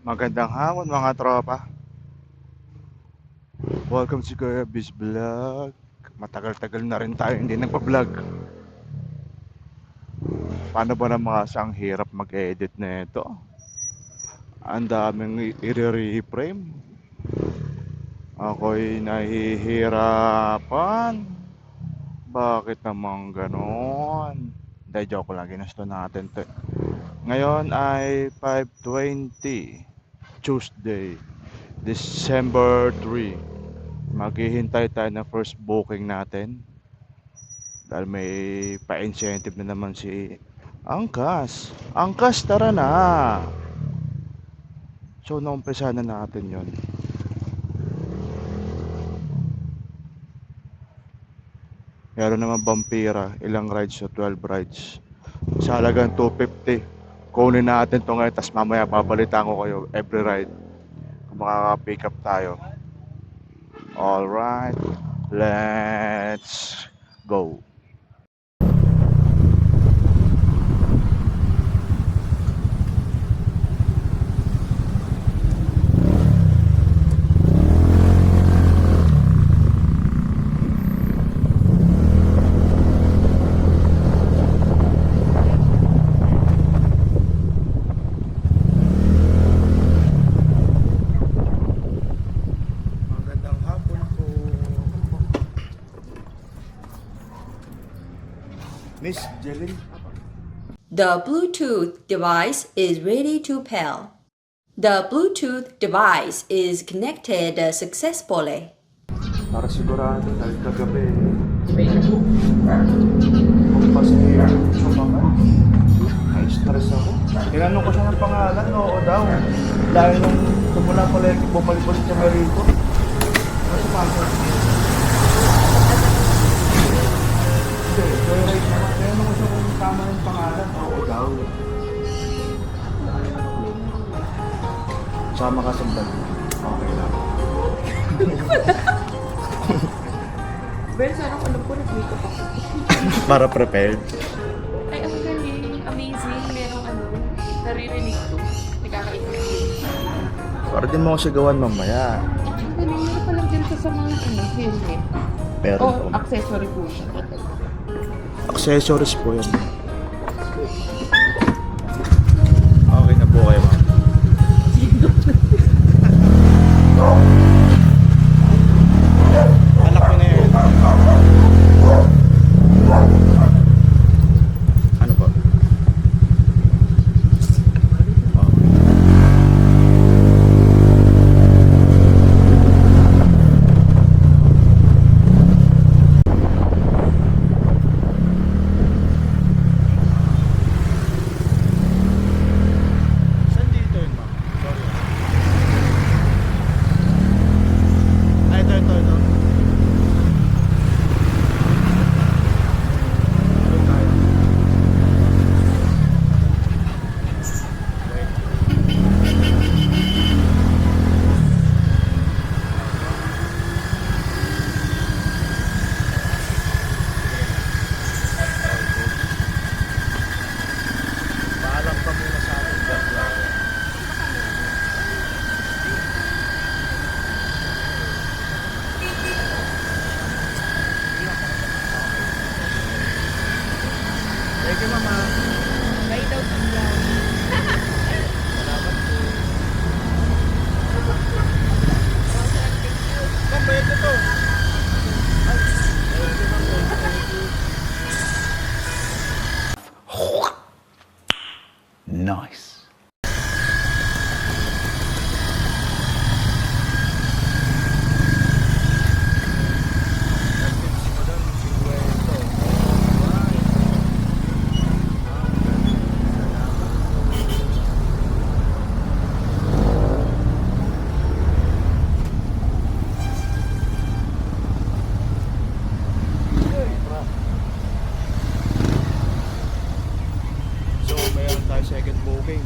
Magandang hapon mga tropa. Welcome to Kuya Biz Vlog. Matagal-tagal na rin tayo hindi nagpa-vlog. Paano ba naman kasi ang hirap mag-edit na ito? Ang daming i-reframe. Ako'y nahihirapan. Bakit naman ganon? Hindi, joke lang. Ginusto natin to. Ngayon ay 5:20 Tuesday, December 3. Maghihintay tayo ng first booking natin dahil may pa-incentive na naman si Angkas. Angkas, tara na! So, naumpisa na natin yon. Meron naman Vampira, ilang rides, so 12 rides. Sa halagang 250. Kunin natin to ngayon, tas mamaya babalitaan ko kayo every ride kung makaka-pick up tayo. Alright, let's go. Magandang hapon po, Miss Jeline. The Bluetooth device is ready to pair. The Bluetooth device is connected successfully. Para sigurado dahil kagabi kumpas niya ay stress ako. Tinanong ko siya ng pangalan, oo daw. Dahil nung tumula pala bumalik po siya rito. Ano pasok? Hindi, joyride naman. Tinanong ko siya kung tama yung pangalan, oo daw. Sama ka sa vlog. Okay lang. Pero sana ko alam ko nag-makeup ako. Para prepared. Ay, ang galing. Amazing. Merong naririnig ko. Nagkakaisip ko. Para din mo ako sigawan mamaya. Ang galing. Meron palang ganito sa mga helmet. Pero O, accessory po siya. accessories po yan. Okay na po kayo, ma'am. Anak ko na yan. Ano po? Saan dito yun, ma'am? Sorry. Ay, ito. Doon tayo. Wait. Paalam ka muna sa ating vlog. Thank you, mama. Bye daw po yan. Salamat po. Ma'am, bayad na to. Nice. So, mayroon tayo second booking.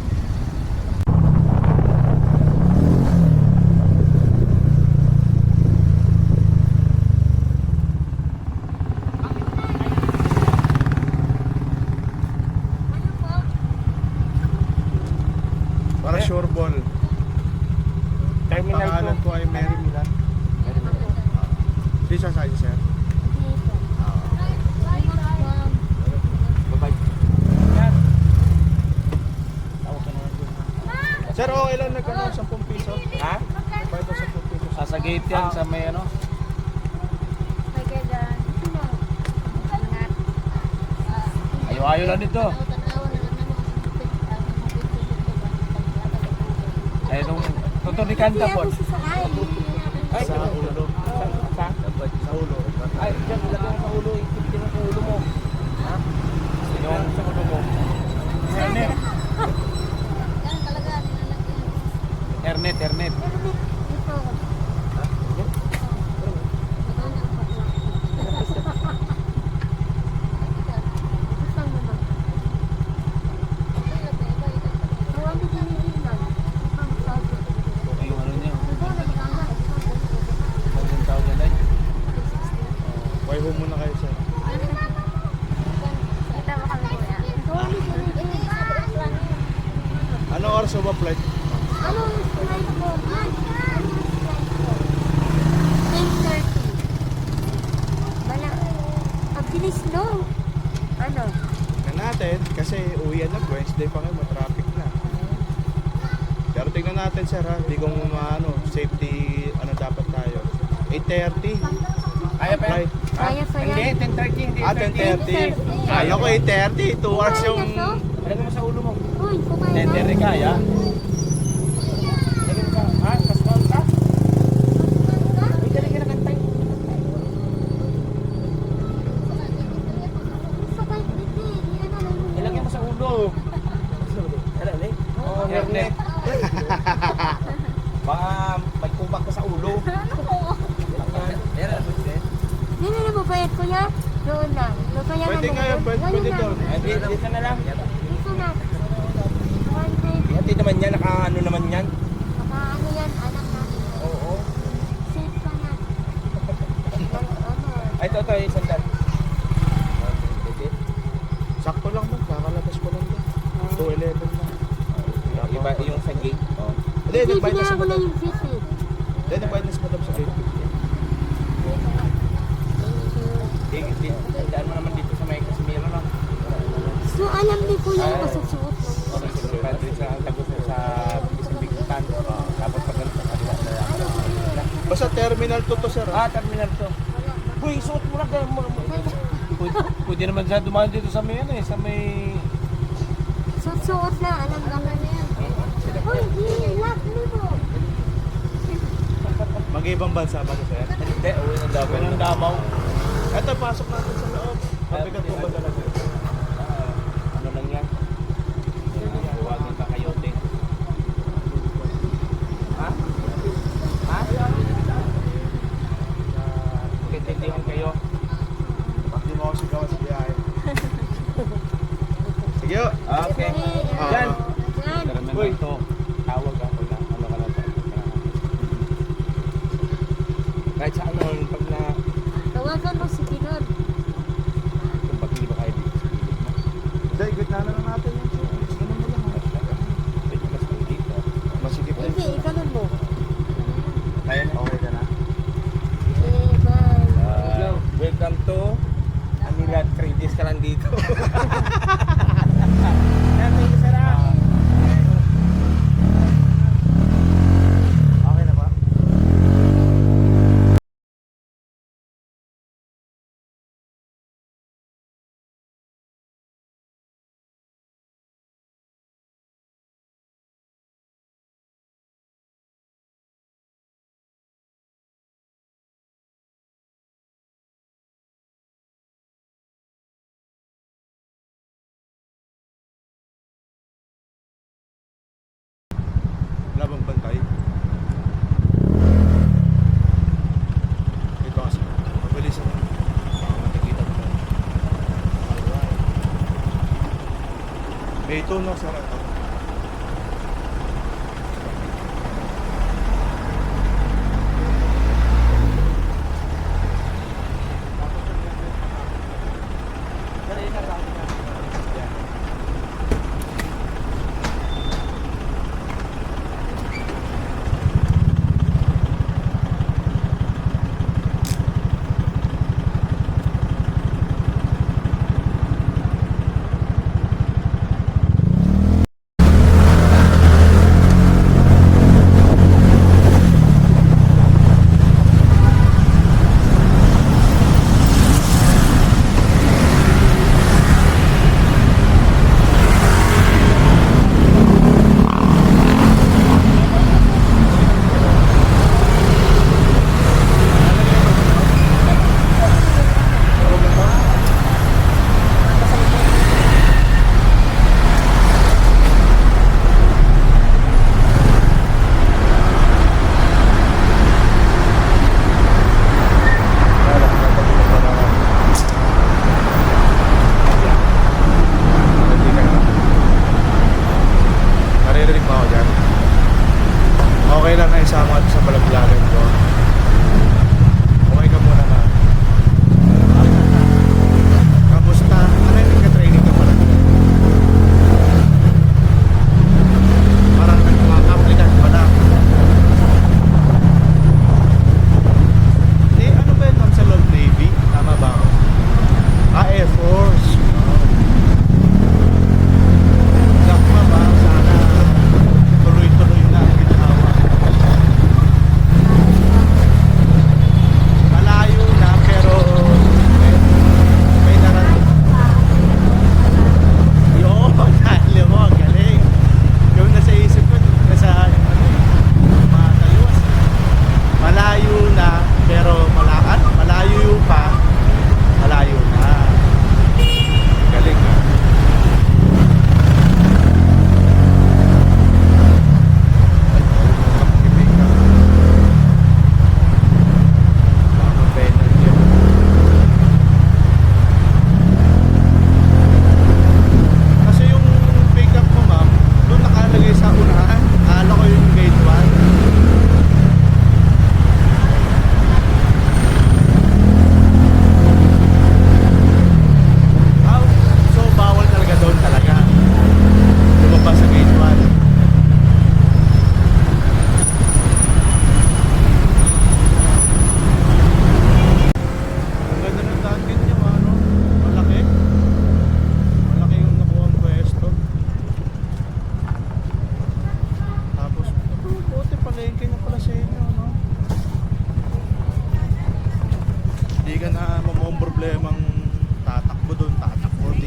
Para sure ball. gate yan sa may ano. Ayaw-ayaw lang dito. Ay, nung tutunikan ka po. Ay, sa ulo. Sa ulo. Ay, dyan, ilagay mo sa ulo. Ikipin mo sa ulo mo. Ha? Yung sa ulo mo. Hernet. Hernet, hernet. Okay, yung ano niya. Ang tawag yan ay. Why home muna kayo, sir? Anong oras ba flight? Ano yung flight mo? Ano yung flight mo? 10:30. Bala. Ang bilis, no? Ano? Na natin, kasi uwian na, Wednesday pa ngayon, matraffic na. Pero tingnan natin, sir, ha? Hindi kung maano, safety, ano dapat tayo. 8:30. Kaya pa yan? Flight. Kaya pa Hindi, yan. 10:30, hindi. Ah, 10:30. Kala ko 8:30. 2 hours yung... Ilagay mo sa ulo mo. Uy, kumain na. 10:30 kaya? Ilagay mo ka. Ha? Kasmal ka? Ay, galing ka na kantay. Sakay, hindi. Yan na lang. Ilagay mo sa ulo. Ano, Ali? Oo, hernet. Baka may kubak ka sa ulo. Hindi na mabayad ko yan. Doon na. Babayaran Pwede mo nga yan, doon. pwede Wala doon. na. Dito na lang. Dito na. 120. Hindi naman yan, naka-ano naman yan. Baka ano yan, anak natin. Oo. Safe ka na. Ano? Ay, ito, sandal. Sakto lang mo, kakalabas ko lang doon. 2:11 lang. Iba yung sa gate. Oh. Hindi, nagbayad na Bibigyan sa ko na madam. yung visit. Hindi, nagbayad na sa madam sa gate. Daan mo naman dito sa may Casimiro lang. So, alam ni Kuya yung masusuot mo. Okay, so pwede sa tagos mo sa isang bigutan. Tapos pag ganito sa kanila sa Basta terminal 2 to, sir. Ah, terminal to. Uy, suot mo lang. Pwede naman siya dumaan dito sa may ano eh, sa may... Susuot na, alam naman yan. Uy, lock mo. Mag-ibang bansa ba to, sir? Hindi, uwi ng Davao. Uwi ng Davao. Eto, pasok natin sa loob. Pabigat mo ba talaga? Ano lang yan? Huwagin ka kayo, ting. Ha? Ha? Magkaintindihan kayo. Hindi mo ako sigawan sa biyahe. Sige, oh. Okay. Ah. Yan. Yan. Uy, to. Tawag ako na. Ano ka na to? Kahit sa ano, pag na... Tawagan mo si Pinod. Kung pag hindi ba kayo dito sa gilid mo. Hindi, gitna na lang natin yun, sir. Ganun mo lang. Pwede mas kung dito. Masikip na. Hindi, ikanon mo. Kaya na. Okay ka na? Okay, bye. Welcome to Manila. 3 days ka lang dito. Wala bang bantay? Ito kasi, mabilis ako. Baka matikita ko. May ito no, sir.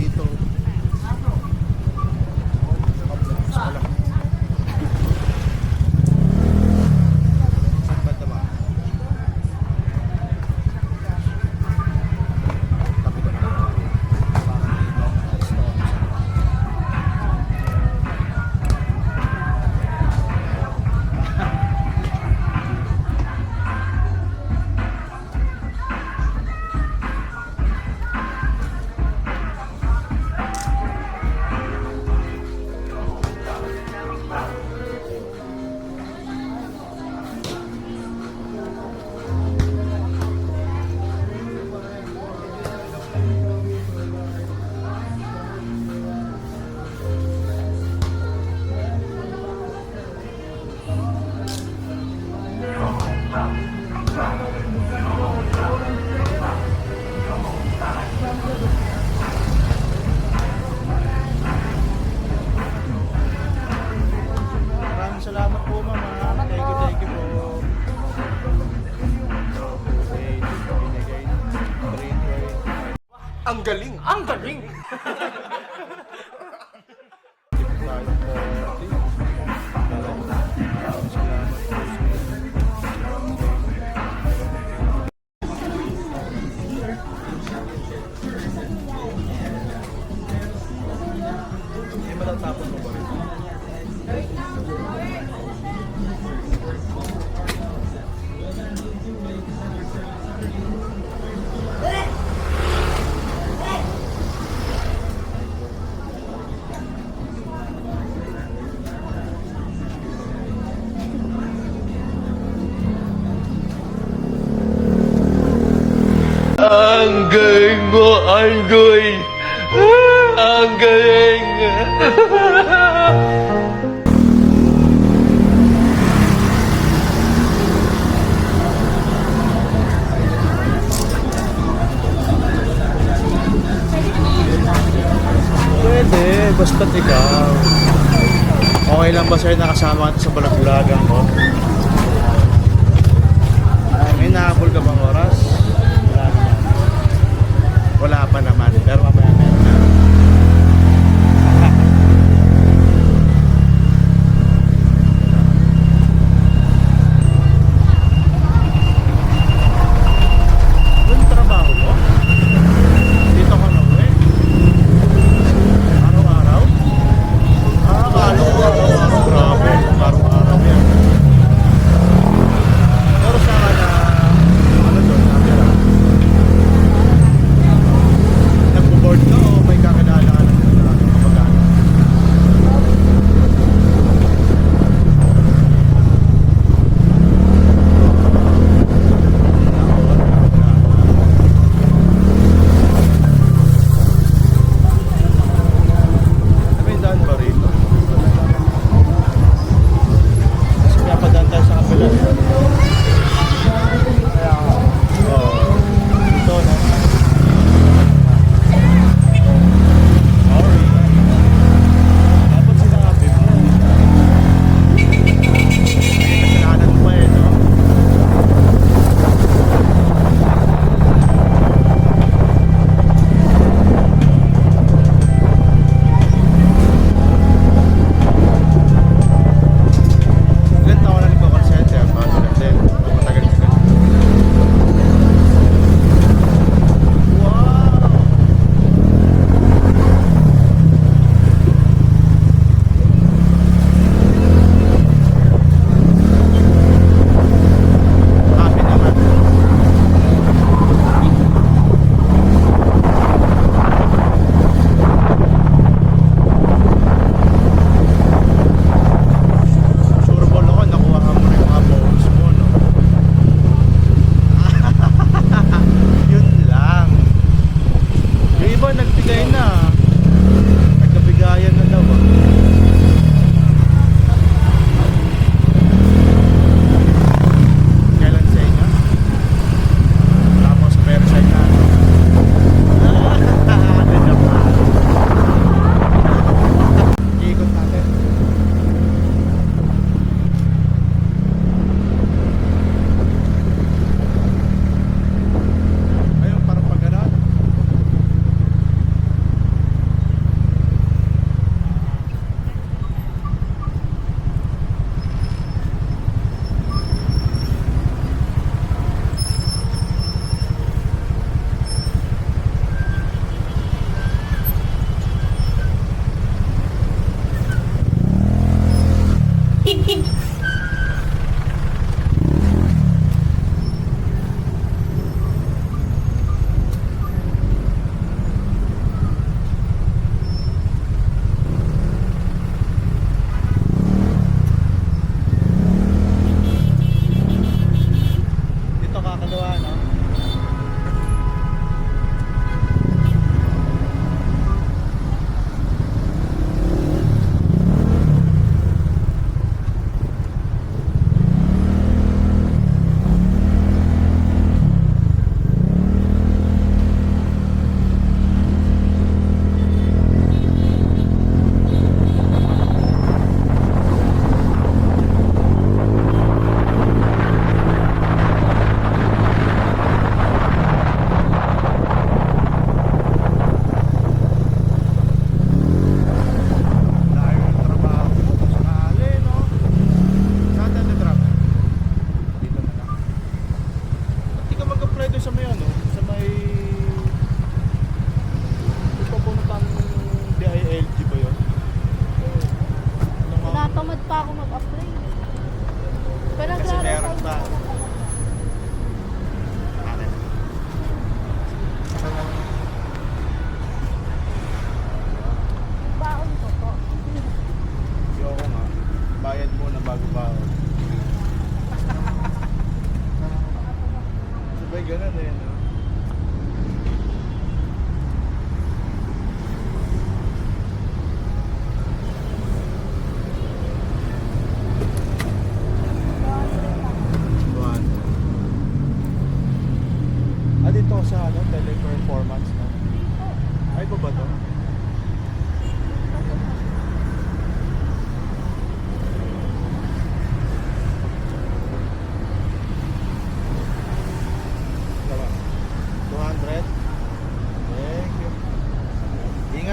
dito. Saan ba ba? Tabi ko na. Parang dito. Stone. Maraming salamat po, mama. Thank you po. Okay, binigay. Ang galing! Ang galing! Hindi matatapos mo ba rin? Ang galing mo, Andoy! Ang galing! Pwede, basta't ikaw. Okay lang ba sa'yo nakasama ka sa balag-bulagan ko? May nahabol ka bang oras? Wala naman. Wala pa naman, pero mamaya meron na. Doon trabaho mo? Dito ka na uwi? Araw-araw? Akala ko araw-araw. Grabe, araw-araw yan. Pero saan ka na, ano doon, natira? Nagbo-board ka?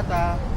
Ingat ha.